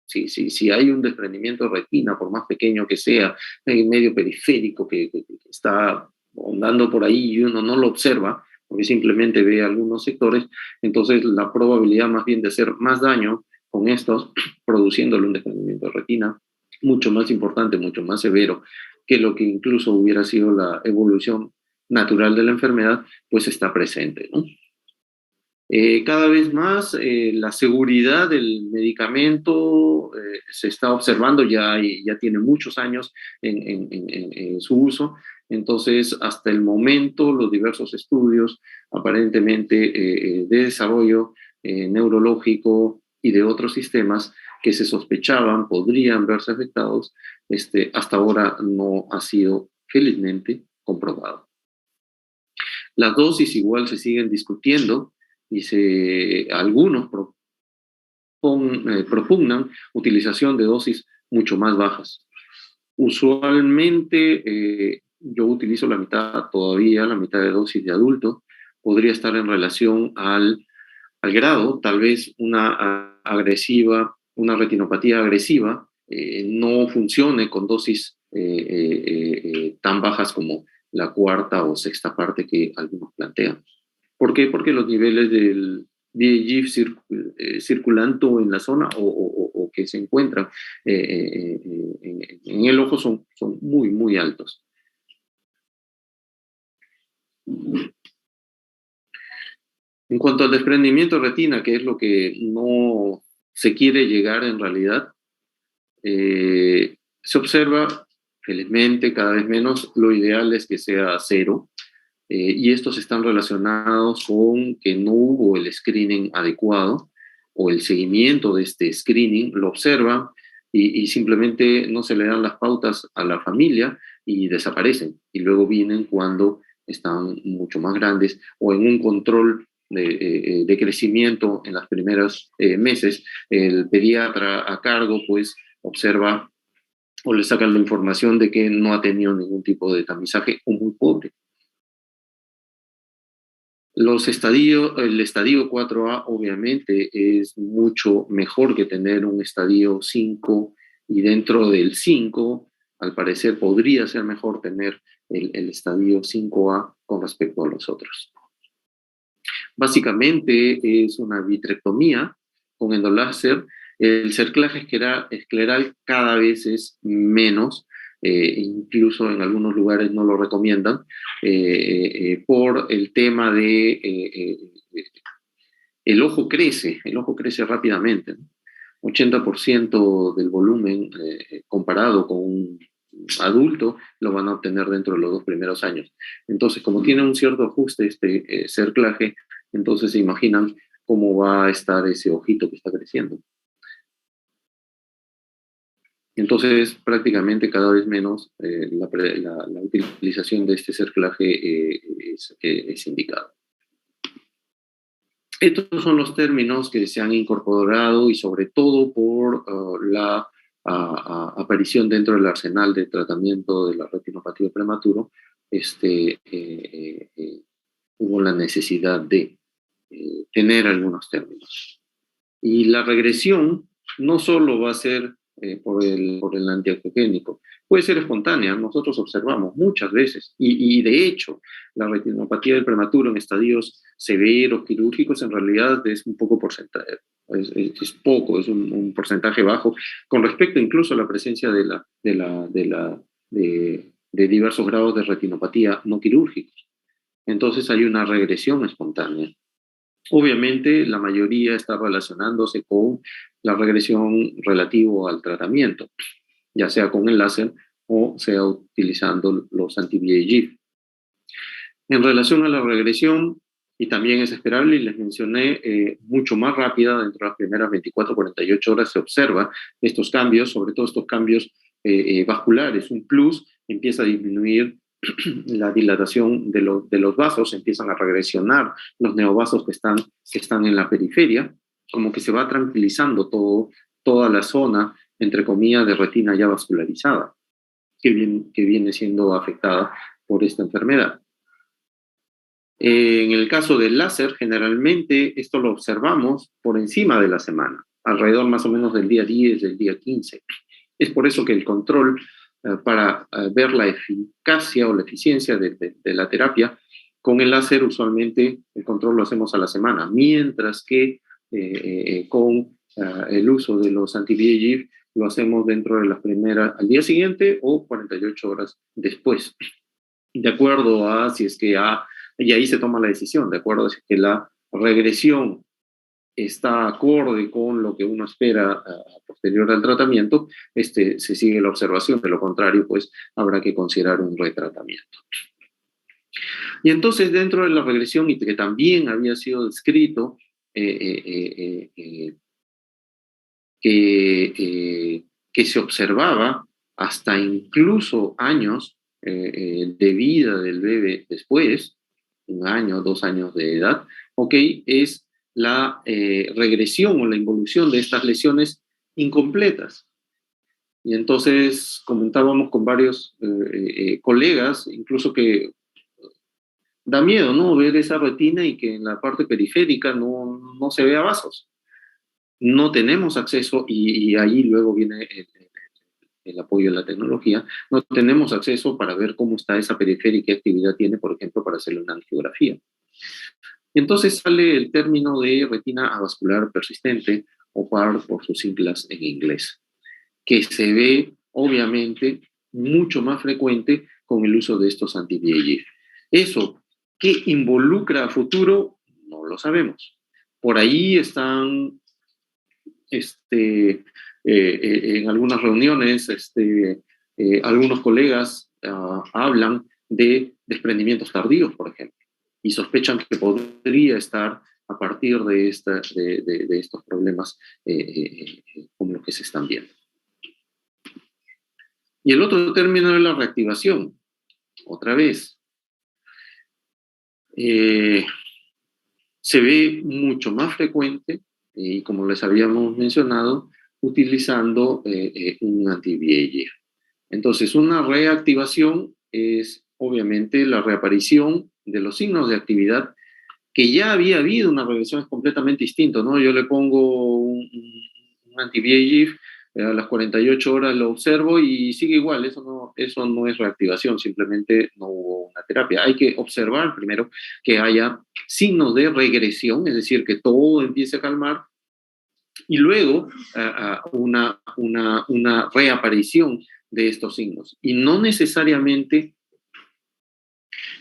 Si hay un desprendimiento de retina, por más pequeño que sea, en medio periférico que está andando por ahí y uno no lo observa, porque simplemente ve algunos sectores, entonces la probabilidad más bien de hacer más daño con estos, produciéndole un desprendimiento de retina, mucho más importante, mucho más severo, que lo que incluso hubiera sido la evolución natural de la enfermedad, pues está presente, ¿no? Cada vez más la seguridad del medicamento se está observando, ya tiene muchos años en su uso, entonces hasta el momento los diversos estudios aparentemente de desarrollo neurológico y de otros sistemas que se sospechaban podrían verse afectados, hasta ahora no ha sido felizmente comprobado. Las dosis igual se siguen discutiendo y algunos propugnan utilización de dosis mucho más bajas. Usualmente yo utilizo la mitad todavía, la mitad de dosis de adulto. Podría estar en relación al grado, tal vez una retinopatía agresiva no funcione con dosis tan bajas como la cuarta o sexta parte que algunos plantean. ¿Por qué? Porque los niveles del VEGF circulando en la zona o que se encuentran en el ojo son muy, muy altos. En cuanto al desprendimiento de retina, que es lo que no se quiere llegar en realidad, se observa, felizmente, cada vez menos. Lo ideal es que sea cero, y estos están relacionados con que no hubo el screening adecuado o el seguimiento de este screening. Lo observan y simplemente no se le dan las pautas a la familia y desaparecen. Y luego vienen cuando están mucho más grandes o en un control de crecimiento en los primeros meses. El pediatra a cargo pues observa o le sacan la información de que no ha tenido ningún tipo de tamizaje o muy pobre. El estadio 4A obviamente es mucho mejor que tener un estadio 5, y dentro del 5, al parecer podría ser mejor tener el estadio 5A con respecto a los otros. Básicamente es una vitrectomía con endoláser. El cerclaje escleral cada vez es menos, incluso en algunos lugares no lo recomiendan, por el tema de el ojo crece rápidamente, ¿no? 80% del volumen comparado con un adulto lo van a obtener dentro de los 2 primeros años. Entonces, como tiene un cierto ajuste este cerclaje, entonces se imaginan cómo va a estar ese ojito que está creciendo. Entonces, prácticamente cada vez menos la utilización de este cerclaje es indicado. Estos son los términos que se han incorporado y sobre todo por la aparición dentro del arsenal de tratamiento de la retinopatía prematuro, hubo la necesidad de tener algunos términos. Y la regresión no solo va a ser por el antiangiogénico, puede ser espontánea. Nosotros observamos muchas veces, y de hecho, la retinopatía del prematuro en estadios severos, quirúrgicos, en realidad es un poco porcentaje, es poco, es un porcentaje bajo, con respecto incluso a la presencia de diversos grados de retinopatía no quirúrgicos. Entonces hay una regresión espontánea. Obviamente, la mayoría está relacionándose con la regresión relativo al tratamiento, ya sea con el láser o sea utilizando los anti-VEGF. En relación a la regresión, y también es esperable, y les mencioné, mucho más rápida, dentro de las primeras 24-48 horas se observa estos cambios, sobre todo estos cambios vasculares. Un plus empieza a disminuir la dilatación de los vasos, empiezan a regresionar los neovasos que están en la periferia, como que se va tranquilizando toda la zona, entre comillas, de retina ya vascularizada, que viene siendo afectada por esta enfermedad. En el caso del láser, generalmente esto lo observamos por encima de la semana, alrededor más o menos del día 10, del día 15. Es por eso que el control para ver la eficacia o la eficiencia de la terapia con el láser, usualmente el control lo hacemos a la semana, mientras que con el uso de los anti-VEGF lo hacemos dentro de las primeras, al día siguiente o 48 horas después, de acuerdo a si es que y ahí se toma la decisión, de acuerdo a si es que la regresión está acorde con lo que uno espera posterior al tratamiento, se sigue la observación. De lo contrario, pues habrá que considerar un retratamiento. Y entonces, dentro de la regresión, y que también había sido descrito, que se observaba hasta incluso años de vida del bebé después, 1 año, 2 años de edad, ¿ok? Es la regresión o la involución de estas lesiones incompletas. Y entonces comentábamos con varios colegas, incluso que da miedo, ¿no? Ver esa retina y que en la parte periférica no se vea vasos. No tenemos acceso, y ahí luego viene el apoyo de la tecnología, no tenemos acceso para ver cómo está esa periferia y qué actividad tiene, por ejemplo, para hacerle una angiografía. Y entonces sale el término de retina avascular persistente, o PAR por sus siglas en inglés, que se ve obviamente mucho más frecuente con el uso de estos anti-VEGF. Eso, ¿qué involucra a futuro? No lo sabemos. Por ahí están en algunas reuniones, algunos colegas hablan de desprendimientos tardíos, por ejemplo, y sospechan que podría estar a partir de estos problemas como los que se están viendo. Y el otro término es la reactivación. Otra vez, se ve mucho más frecuente, y como les habíamos mencionado, utilizando un anti-VEGF. Entonces, una reactivación es obviamente la reaparición de los signos de actividad que ya había habido una regresión, es completamente distinto, ¿no? Yo le pongo un anti-VEGF, a las 48 horas lo observo y sigue igual. Eso no es reactivación, simplemente no hubo una terapia. Hay que observar primero que haya signos de regresión, es decir, que todo empiece a calmar, y luego una reaparición de estos signos. Y no necesariamente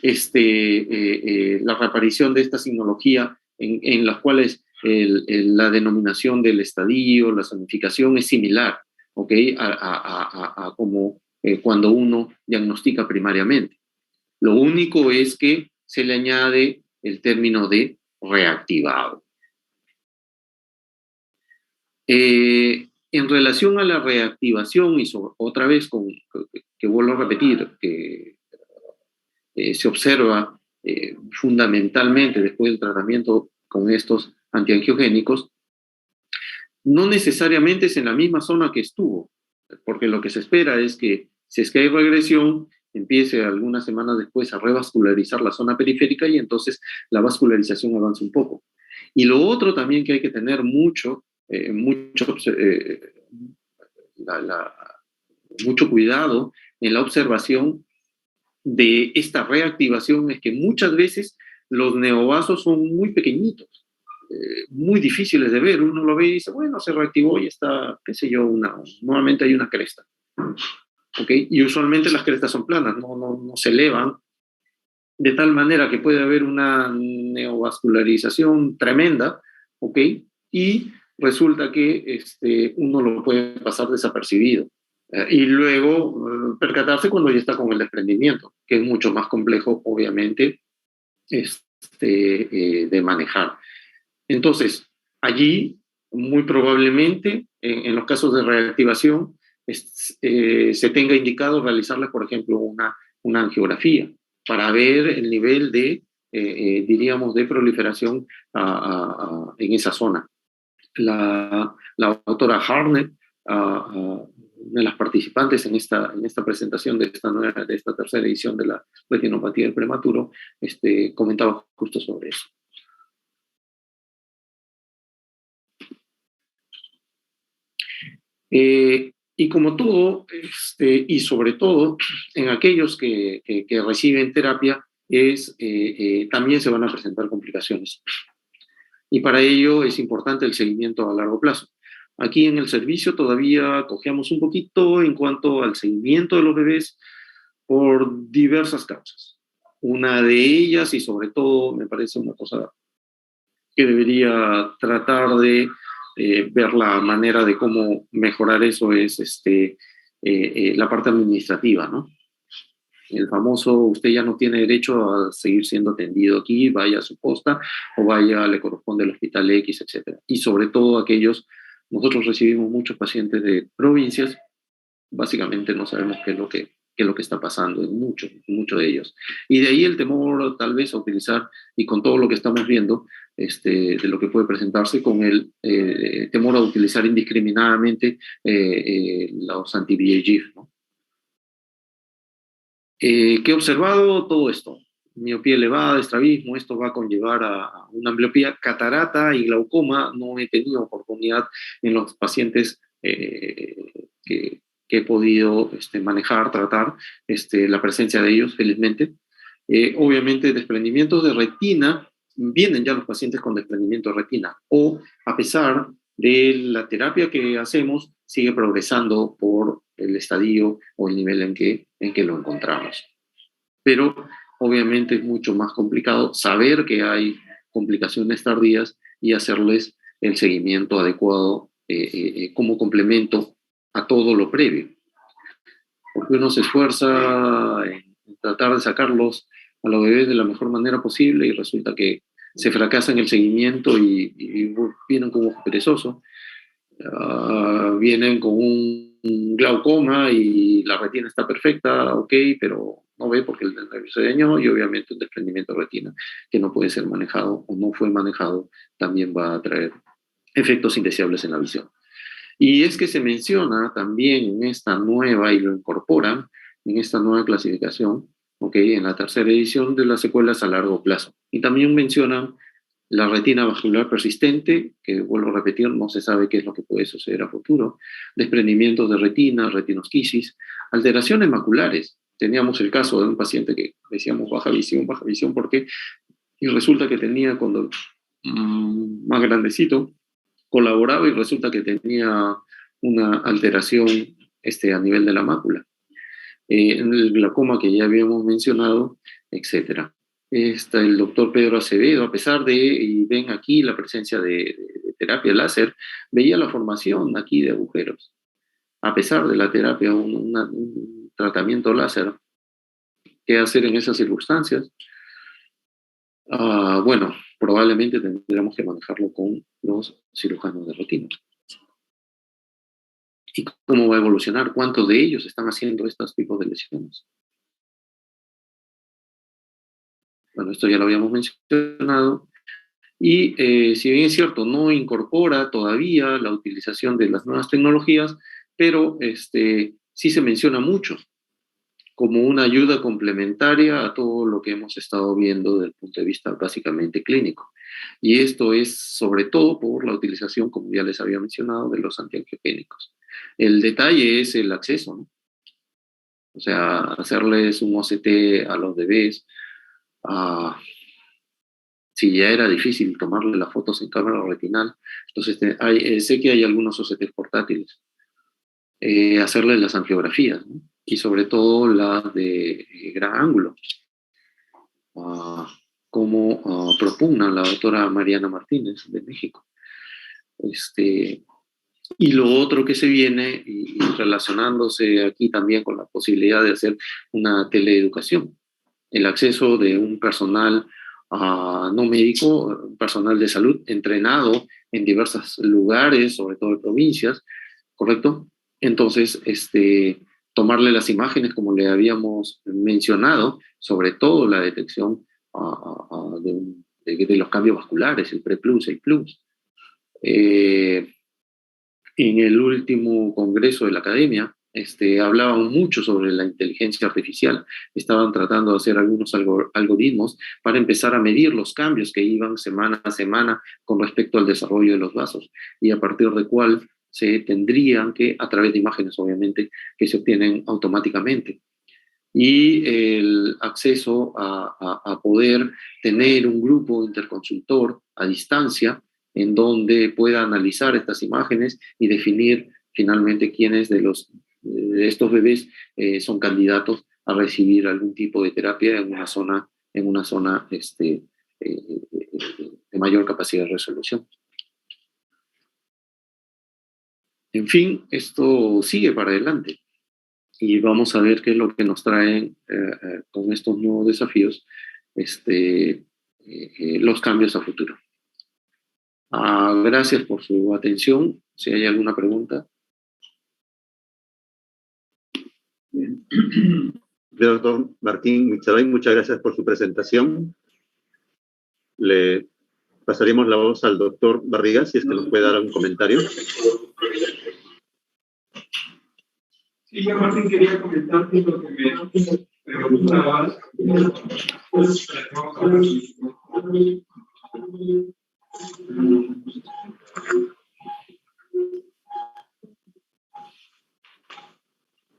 la reaparición de esta signología en las cuales la denominación del estadio, la zonificación es similar, ¿ok? A como cuando uno diagnostica primariamente. Lo único es que se le añade el término de reactivado. En relación a la reactivación, y otra vez que vuelvo a repetir, que se observa fundamentalmente después del tratamiento con estos antiangiogénicos, no necesariamente es en la misma zona que estuvo, porque lo que se espera es que si es que hay regresión, empiece algunas semanas después a revascularizar la zona periférica y entonces la vascularización avanza un poco. Y lo otro también que hay que tener mucho cuidado en la observación de esta reactivación es que muchas veces los neovasos son muy pequeñitos, muy difíciles de ver. Uno lo ve y dice, bueno, se reactivó y está, qué sé yo, nuevamente hay una cresta. ¿Okay? Y usualmente las crestas son planas, no se elevan, de tal manera que puede haber una neovascularización tremenda, ¿ok? Y resulta que uno lo puede pasar desapercibido. Y luego percatarse cuando ya está con el desprendimiento, que es mucho más complejo, obviamente, de manejar. Entonces, allí, muy probablemente, en los casos de reactivación, se tenga indicado realizarle, por ejemplo, una angiografía para ver el nivel de, diríamos, de proliferación en esa zona. La autora Harnett, una de las participantes en esta presentación de esta tercera edición de la retinopatía del prematuro, comentaba justo sobre eso. Y como todo, y sobre todo en aquellos que reciben terapia, también se van a presentar complicaciones. Y para ello es importante el seguimiento a largo plazo. Aquí en el servicio todavía cojeamos un poquito en cuanto al seguimiento de los bebés por diversas causas. Una de ellas, y sobre todo me parece una cosa que debería tratar de ver la manera de cómo mejorar eso, es la parte administrativa, ¿no? El famoso, usted ya no tiene derecho a seguir siendo atendido aquí, vaya a su posta o vaya, le corresponde al hospital X, etc. Y sobre todo aquellos, nosotros recibimos muchos pacientes de provincias, básicamente no sabemos qué qué es lo que está pasando en muchos de ellos. Y de ahí el temor tal vez a utilizar, y con todo lo que estamos viendo, de lo que puede presentarse con el temor a utilizar indiscriminadamente los anti-VEGF, ¿no? ¿Qué he observado? Todo esto. Miopía elevada, estrabismo, esto va a conllevar a una ambliopía, catarata y glaucoma. No he tenido oportunidad en los pacientes que he podido manejar, tratar, la presencia de ellos, felizmente. Obviamente, desprendimientos de retina, vienen ya los pacientes con desprendimiento de retina, o a pesar de la terapia que hacemos, sigue progresando por el estadio o el nivel en que lo encontramos. Pero obviamente es mucho más complicado saber que hay complicaciones tardías y hacerles el seguimiento adecuado como complemento a todo lo previo. Porque uno se esfuerza en tratar de sacarlos a los bebés de la mejor manera posible y resulta que se fracasa en el seguimiento y vienen con ojo perezoso. Vienen con un glaucoma y la retina está perfecta, ok, pero no ve porque el nervio se dañó, y obviamente un desprendimiento de retina que no puede ser manejado o no fue manejado también va a traer efectos indeseables en la visión. Y es que se menciona también en esta nueva, y lo incorporan en esta nueva clasificación, ok, en la tercera edición, de las secuelas a largo plazo. Y también mencionan la retina vascular persistente, que vuelvo a repetir, no se sabe qué es lo que puede suceder a futuro, desprendimientos de retina, retinosquisis, alteraciones maculares. Teníamos el caso de un paciente que decíamos baja visión, porque y resulta que tenía, cuando más grandecito, colaboraba y resulta que tenía una alteración a nivel de la mácula. El glaucoma que ya habíamos mencionado, etcétera. Está el doctor Pedro Acevedo, a pesar de, y ven aquí la presencia de terapia láser, veía la formación aquí de agujeros. A pesar de la terapia, un tratamiento láser, ¿qué hacer en esas circunstancias? Bueno, probablemente tendríamos que manejarlo con los cirujanos de retina. ¿Y cómo va a evolucionar? ¿Cuántos de ellos están haciendo estos tipos de lesiones? Bueno, esto ya lo habíamos mencionado. Y si bien es cierto, no incorpora todavía la utilización de las nuevas tecnologías, pero sí se menciona mucho como una ayuda complementaria a todo lo que hemos estado viendo desde el punto de vista básicamente clínico. Y esto es sobre todo por la utilización, como ya les había mencionado, de los antiangiogénicos. El detalle es el acceso, ¿no? O sea, hacerles un OCT a los bebés, si ya era difícil tomarle las fotos en cámara retinal, entonces sé que hay algunos OCTs portátiles. Hacerle las angiografías, ¿no? Y sobre todo las de gran ángulo, como propugna la doctora Mariana Martínez de México. Y lo otro que se viene, y relacionándose aquí también con la posibilidad de hacer una teleeducación, el acceso de un personal no médico, un personal de salud entrenado en diversos lugares, sobre todo en provincias, ¿correcto? Entonces, tomarle las imágenes como le habíamos mencionado, sobre todo la detección de los cambios vasculares, el pre-plus, el plus. En el último congreso de la academia, hablaban mucho sobre la inteligencia artificial. Estaban tratando de hacer algunos algoritmos para empezar a medir los cambios que iban semana a semana con respecto al desarrollo de los vasos, y a partir de cuál se tendrían que, a través de imágenes obviamente, que se obtienen automáticamente. Y el acceso a poder tener un grupo interconsultor a distancia en donde pueda analizar estas imágenes y definir finalmente quiénes de estos bebés son candidatos a recibir algún tipo de terapia en una zona de mayor capacidad de resolución. En fin, esto sigue para adelante y vamos a ver qué es lo que nos traen con estos nuevos desafíos los cambios a futuro. Gracias por su atención. Si hay alguna pregunta. Bien. Doctor Martín Michalay, muchas gracias por su presentación. Le pasaremos la voz al doctor Barriga, si es que nos puede dar un comentario. Sí, yo Martín quería comentarte lo que me preguntabas.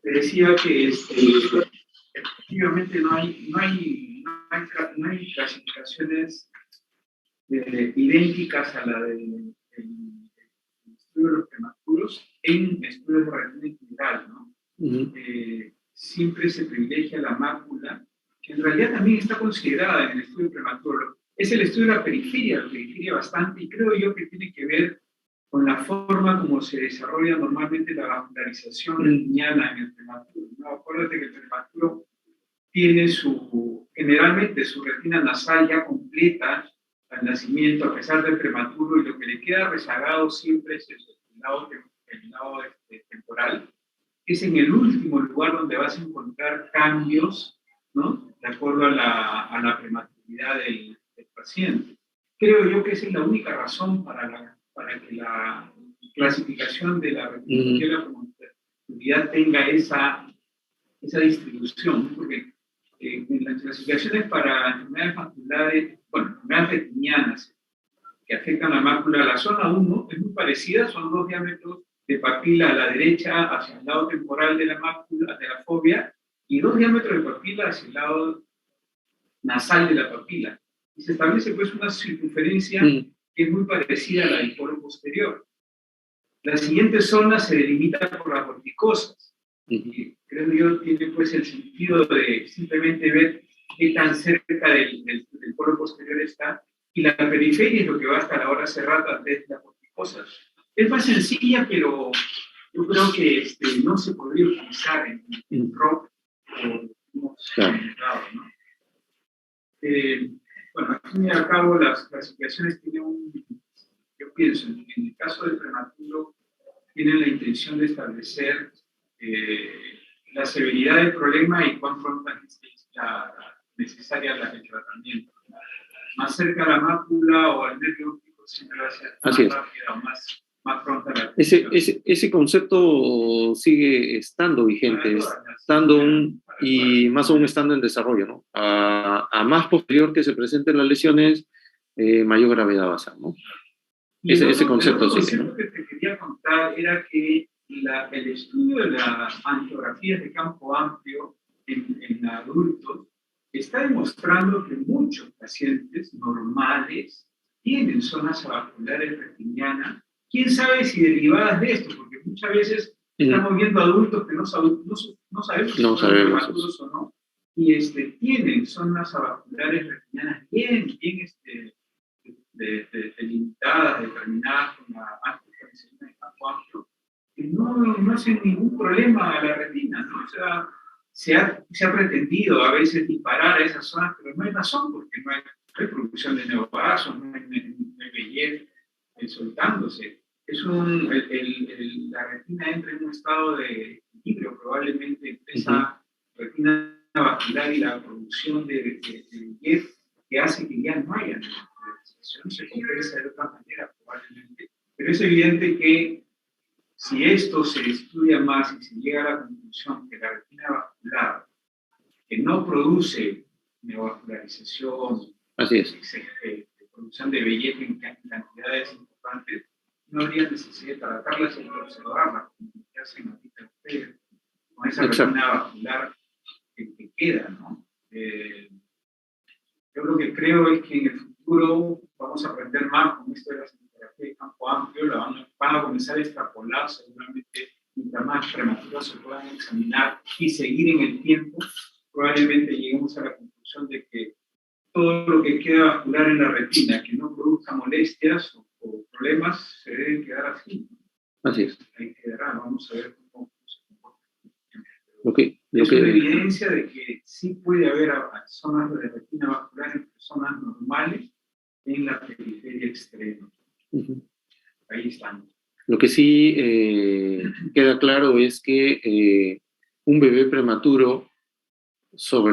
Te decía que efectivamente no hay clasificaciones idénticas a la del estudio de los prematuros en estudios de retina en general, ¿no? Siempre se privilegia la mácula, que en realidad también está considerada en el estudio prematuro. Es el estudio de la periferia bastante, y creo yo que tiene que ver con la forma como se desarrolla normalmente la vascularización retiniana en el prematuro, ¿no? Acuérdate que el prematuro tiene generalmente su retina nasal ya completa al nacimiento, a pesar del prematuro, y lo que le queda rezagado siempre es el lado temporal. Es en el último lugar donde vas a encontrar cambios, ¿no? De acuerdo a la prematuridad del paciente. Creo yo que esa es la única razón para que la clasificación de la retinopatía de la prematuridad tenga esa distribución, porque en las clasificaciones para enfermedades maculares, bueno, enfermedades retinianas que afectan la mácula, la zona 1 es muy parecida, son 2 diámetros de papila a la derecha hacia el lado temporal de la mácula, de la fovea, y 2 diámetros de papila hacia el lado nasal de la papila. Y se establece pues una circunferencia que es muy parecida a la del polo posterior. La siguiente zona se delimita por las vorticosas. Y creo yo tiene pues el sentido de simplemente ver qué tan cerca del polo posterior está, y la periferia es lo que va hasta la hora cerrada desde las vorticosas. Es más sencilla, pero yo creo que no se podría utilizar en ROC como comentado, ¿no? Bueno, al fin y al cabo las clasificaciones tienen yo pienso, en el caso del prematuro, tienen la intención de establecer la severidad del problema y cuán pronta es la necesaria el tratamiento. Más cerca a la mácula o al nervio óptico siempre va a ser más rápida o más pronta la ese concepto sigue estando vigente, y más aún estando en desarrollo, ¿no? A más posterior que se presenten las lesiones, mayor gravedad va a ser, ¿no? Ese concepto sí, ¿no? Lo que te quería contar era que el estudio de las angiografías de campo amplio en adultos está demostrando que muchos pacientes normales tienen zonas avasculares retinianas. ¿Quién sabe si derivadas de esto? Porque muchas veces estamos viendo adultos que no sabemos si son prematuros o no, y tienen zonas avasculares retinianas bien delimitadas, determinadas con la angiografía de campo amplio, que no hacen ningún problema a la retina, ¿no? O sea, se ha pretendido a veces disparar a esas zonas, pero no hay razón, porque no hay producción de neovasos, no hay VEGF soltándose. La retina entra en un estado de equilibrio, probablemente entre esa retina vascular y la producción de VEGF, que hace que ya no haya neovascularización, se compensa de otra manera probablemente, pero es evidente que si esto se estudia más y se llega a la conclusión que la retina vascular, que no produce neovascularización, producción de VEGF en cantidades importantes, no habría necesidad de tratarla sino observarla, como que hacen ahorita ustedes, con esa retina vascular que queda, ¿no? Yo lo que creo es que en el futuro vamos a aprender más con esto de la angiografía de campo amplio, van a comenzar a extrapolar seguramente, mientras más prematuros se puedan examinar y seguir en el tiempo, probablemente lleguemos a la conclusión de que todo lo que queda vascular en la retina, que no produzca molestias o problemas, se deben quedar así. Así es. Ahí quedará, vamos a ver cómo se comporta. Es una evidencia de que sí puede haber zonas de retina vascular en personas normales en la periferia extrema. Ahí están. Lo que sí queda claro es que un bebé prematuro sobre